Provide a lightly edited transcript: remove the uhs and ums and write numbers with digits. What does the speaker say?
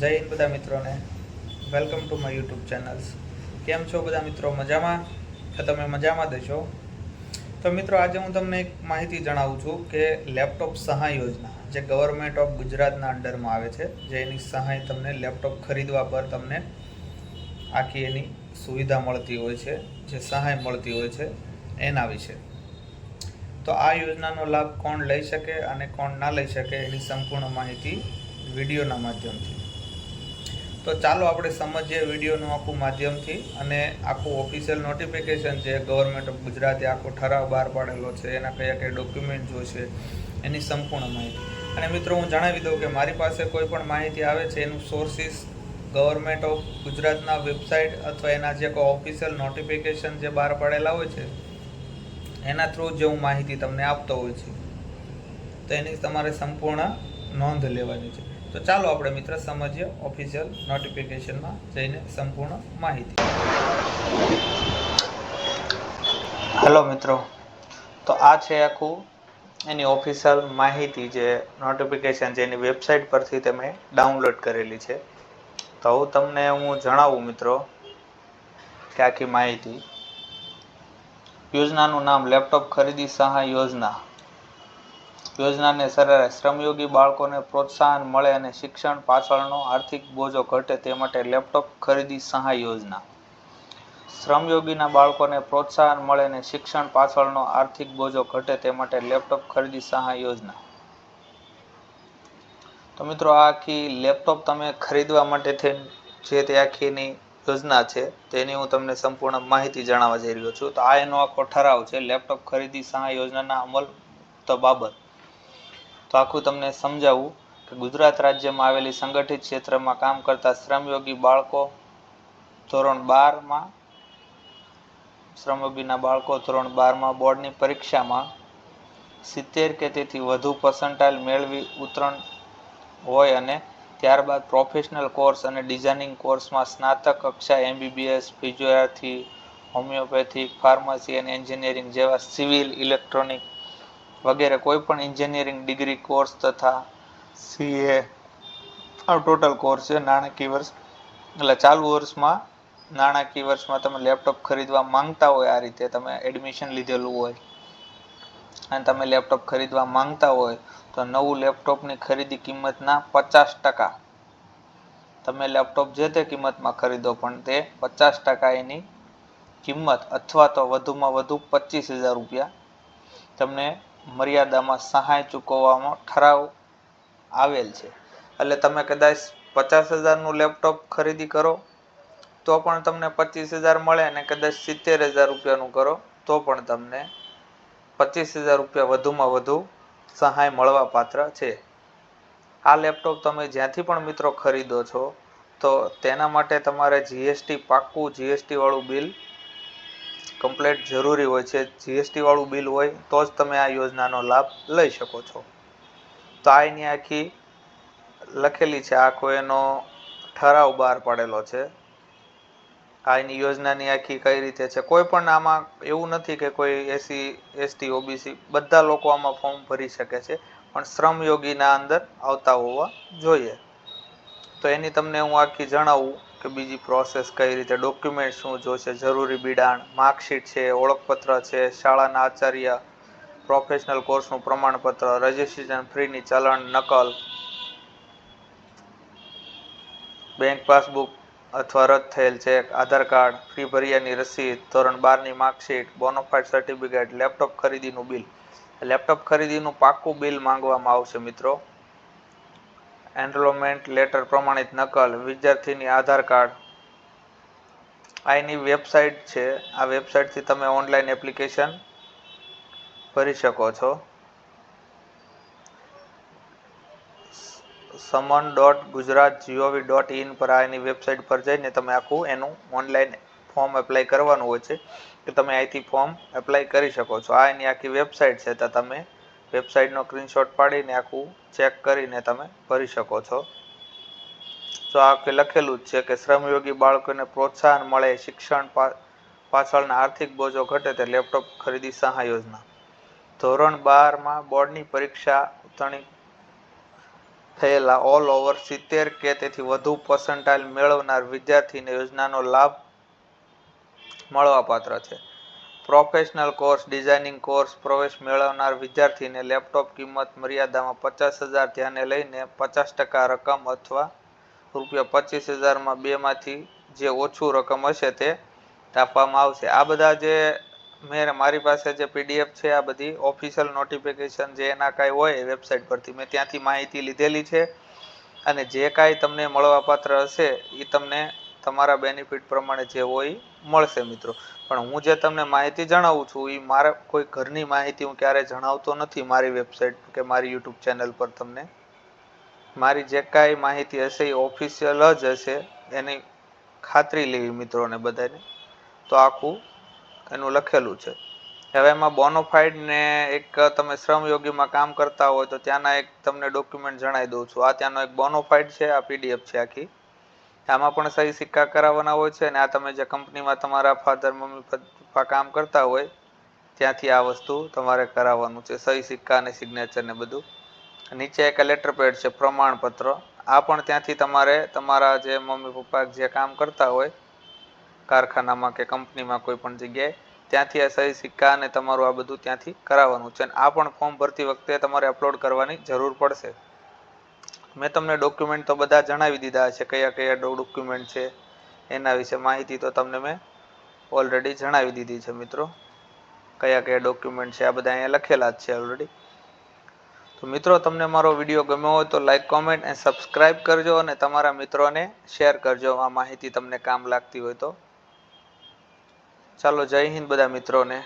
જય હિન્દ બધા મિત્રોને welcome to my YouTube channels. કેમ છો બધા મિત્રો? મજામાં? કે તમે મજામાં જ છો? તો મિત્રો, આજે હું તમને એક માહિતી જણાવું છું કે લેપટોપ સહાય યોજના જે ગવર્મેન્ટ ઓફ ગુજરાતના અંડરમાં આવે છે, જે એની સહાય તમને લેપટોપ ખરીદવા પર તમને આખી એની સુવિધા મળતી હોય છે, જે સહાય મળતી હોય છે એના વિશે। તો આ યોજનાનો લાભ કોણ લઈ શકે અને કોણ ના લઈ શકે એની સંપૂર્ણ માહિતી વિડીયોના માધ્યમથી। તો ચાલો આપણે સમજીએ વિડીયોનું આખું માધ્યમથી અને આખું ઓફિશિયલ નોટિફિકેશન જે ગવર્મેન્ટ ઓફ ગુજરાતે આખો ઠરાવ બહાર પાડેલો છે, એના કયા કયા ડોક્યુમેન્ટ જોઈશે એની સંપૂર્ણ માહિતી। અને મિત્રો, હું જણાવી દઉં કે મારી પાસે કોઈ પણ માહિતી આવે છે એનું સોર્સિસ ગવર્મેન્ટ ઓફ ગુજરાતના વેબસાઇટ અથવા એના જે કોઈ ઓફિશિયલ નોટિફિકેશન જે બહાર પાડેલા હોય છે એના થ્રુ જે હું માહિતી તમને આપતો હોય છે, તો એની તમારે સંપૂર્ણ નોંધ લેવાની છે। તો ચાલો આપણે મિત્ર સમજીએ ઓફિશિયલ નોટિફિકેશનમાં જઈને સંપૂર્ણ માહિતી। હેલો મિત્રો, તો આ છે આખું એની ઓફિશિયલ માહિતી જે નોટિફિકેશન જે એની વેબસાઇટ પરથી તમે ડાઉનલોડ કરેલી છે। તો તમને હું જણાવું મિત્રો કે આખી માહિતી। યોજનાનું નામ લેપટોપ ખરીદી સહાય યોજના। યોજનાને સરેરાશ શ્રમયોગી બાળકોને પ્રોત્સાહન મળે અને શિક્ષણ પાછળનો આર્થિક બોજો ઘટે તે માટે લેપટોપ ખરીદી સહાય યોજના। શ્રમયોગીના બાળકોને પ્રોત્સાહન મળે અને શિક્ષણ પાછળનો આર્થિક બોજો ઘટે તે માટે લેપટોપ ખરીદી સહાય યોજના। તો મિત્રો, આ આખી લેપટોપ તમે ખરીદવા માટે જે તે આખીની યોજના છે તેની હું તમને સંપૂર્ણ માહિતી જણાવવા જઈ રહ્યો છું। તો આ એનો આખો ઠરાવ છે લેપટોપ ખરીદી સહાય યોજનાના અમલ બાબત। તો આખું તમને સમજાવું કે ગુજરાત રાજ્યમાં આવેલી સંગઠિત ક્ષેત્રમાં કામ કરતા શ્રમયોગી બાળકો ધોરણ 12માં ધોરણ 12માં બોર્ડની પરીક્ષામાં 70 કે તેથી વધુ પર્સન્ટાઇલ મેળવી ઉત્તીર્ણ હોય અને ત્યારબાદ પ્રોફેશનલ કોર્સ અને ડિઝાઇનિંગ કોર્સમાં સ્નાતક કક્ષા MBBS, ફિઝિયોથેરાપી, હોમિયોપેથિક, ફાર્મસી અને એન્જિનિયરિંગ જેવા સિવિલ, ઇલેક્ટ્રોનિક વગેરે કોઈપણ એન્જિનિયરિંગ ડિગ્રી કોર્સ તથા CA આ ટોટલ કોર્સ છે। નાણાકીય વર્ષ એટલે ચાલુ વર્ષમાં નાણાકીય વર્ષમાં તમે લેપટોપ ખરીદવા માંગતા હોય, આ રીતે તમે એડમિશન લીધેલું હોય અને તમે લેપટોપ ખરીદવા માંગતા હોય તો નવું લેપટોપની ખરીદી કિંમતના 50% તમે લેપટોપ જે તે કિંમતમાં ખરીદો પણ તે 50% એની કિંમત અથવા તો વધુમાં વધુ 25,000 રૂપિયા તમને મર્યાદામાં સહાય ચૂકવવામાં ઠરાવ આવેલ છે। એટલે તમે કદાચ 50,000નું લેપટોપ ખરીદી કરો તો પણ તમને 25,000 મળે અને કદાચ 70,000 રૂપિયાનું કરો તો પણ તમને 25,000 રૂપિયા વધુમાં વધુ સહાય મળવા પાત્ર છે। આ લેપટોપ તમે જ્યાંથી પણ મિત્રો ખરીદો છો તો તેના માટે તમારે પાક્કું GST વાળું બિલ કમ્પ્લીટ જરૂરી હોય છે। GST વાળું બિલ હોય તો જ તમે આ યોજનાનો લાભ લઈ શકો છો। તો આ એની આખી લખેલી છે, આખો એનો ઠરાવ બહાર પાડેલો છે। આ એની યોજનાની આખી કઈ રીતે છે, કોઈ પણ આમાં એવું નથી કે કોઈ SC ST OBC બધા લોકો આમાં ફોર્મ ભરી શકે છે, પણ શ્રમયોગીના અંદર આવતા હોવા જોઈએ। તો એની તમને હું આખી જણાવું કે બીજી પ્રોસેસ કઈ રીતે, ડોક્યુમેન્ટ શું જોશે, જરૂરી બિડાણ, માર્કશીટ છે, ઓળખપત્ર છે, શાળાના આચાર્ય, પ્રોફેશનલ કોર્સનું પ્રમાણપત્ર, રજિસ્ટ્રેશન ફીની ચલણ નકલ, બેંક પાસબુક અથવા રદ થયેલ ચેક, આધાર કાર્ડ, ફી ભર્યાની રસીદ, ધોરણ 12ની માર્કશીટ, બોનોફાઇડ સર્ટિફિકેટ, લેપટોપ ખરીદીનું બિલ। લેપટોપ ખરીદીનું પાક્કું બિલ માંગવામાં આવશે મિત્રો। એનરોલમેન્ટ લેટર પ્રમાણિત નકલ, વિદ્યાર્થીની આધાર કાર્ડ। આ એની વેબસાઇટ છે, આ વેબસાઇટથી તમે ઓનલાઈન એપ્લિકેશન ભરી શકો છો। saman.gujarat.gov.in પર આ એની વેબસાઇટ પર જઈને તમે આખું એનું ઓનલાઈન ફોર્મ એપ્લાય કરવાનું હોય છે કે તમે અહીંથી ફોર્મ એપ્લાય કરી શકો છો। આ એની આખી વેબસાઇટ છે, તો તમે વેબસાઇટનો સ્ક્રીનશોટ પાડીને આખું ચેક કરીને તમે ભરી શકો છો। તો આ લખેલું જ છે કે શ્રમયોગી બાળકોને પ્રોત્સાહન મળે, શિક્ષણ પાછળના આર્થિક બોજો ઘટે તે લેપટોપ ખરીદી સહાય યોજના। ધોરણ 12માં બોર્ડની પરીક્ષા ઉત્તીર્ણ થયેલા ઓલ ઓવર 70 કે તેથી વધુ પર્સન્ટાઇલ મેળવનાર વિદ્યાર્થીને યોજનાનો લાભ મળવાપાત્ર છે. પ્રોફેશનલ કોર્સ ડિઝાઇનિંગ કોર્સ પ્રવેશ મેળવનાર વિદ્યાર્થીને લેપટોપ કિંમત મર્યાદામાં 50,000 ધ્યાને લઈને 50% રકમ અથવા ₹25,000માં બેમાંથી જે ઓછું રકમ હશે તે આપવામાં આવશે. આ બધા જે મારી પાસે જે PDF છે આ બધી ઓફિશિયલ નોટિફિકેશન જે એના કાંઈ હોય વેબસાઇટ પરથી મેં ત્યાંથી માહિતી લીધેલી છે અને જે કાંઈ તમને મળવાપાત્ર હશે એ તમને તમારા બેનિફિટ પ્રમાણે જે હોય મળશે મિત્રો. પણ હું જે તમને માહિતી જણાવું છું એ મારા કોઈ ઘરની માહિતી હું ક્યારેય જણાવતો નથી મારી વેબસાઇટ કે મારી યુટ્યુબ ચેનલ પર તમને. મારી જે કાંઈ માહિતી હશે એ ઓફિશિયલ જ હશે એની ખાતરી લેવી મિત્રોને બધાને. તો આખું એનું લખેલું છે. હવે એમાં બોનોફાઇડ ને એક તમે શ્રમયોગીમાં કામ કરતા હોય તો ત્યાંના એક તમને ડોક્યુમેન્ટ જણાવી દઉં છું. આ ત્યાંનો એક બોનોફાઇડ છે, આ PDF છે આખી. આમાં પણ સહી સિક્કા કરાવવાના હોય છે અને આ તમે જે કંપનીમાં તમારા ફાધર મમ્મી પપ્પા કામ કરતા હોય ત્યાંથી આ વસ્તુ તમારે કરાવવાનું છે, સહી સિક્કા અને સિગ્નેચર ને બધું. નીચે એક લેટર પેડ છે પ્રમાણપત્ર. આ પણ ત્યાંથી તમારે તમારા જે મમ્મી પપ્પા જે કામ કરતા હોય કારખાનામાં કે કંપનીમાં કોઈ પણ જગ્યાએ ત્યાંથી આ સહી સિક્કા અને તમારું આ બધું ત્યાંથી કરાવવાનું છે. આ પણ ફોર્મ ભરતી વખતે તમારે અપલોડ કરવાની જરૂર પડશે. મેં તમને ડોક્યુમેન્ટ તો બધા જણાવી દીધા છે, કયા કયા ડોક્યુમેન્ટ છે એના વિશે માહિતી તો તમને મેં ઓલરેડી જણાવી દીધી છે મિત્રો. કયા કયા ડોક્યુમેન્ટ છે આ બધા અહીંયા લખેલા જ છે ઓલરેડી. તો મિત્રો તમને મારો વિડીયો ગમ્યો હોય તો લાઈક, કોમેન્ટ અને સબસ્ક્રાઈબ કરજો અને તમારા મિત્રોને શેર કરજો આ માહિતી તમને કામ લાગતી હોય તો. ચાલો જય હિન્દ બધા મિત્રોને.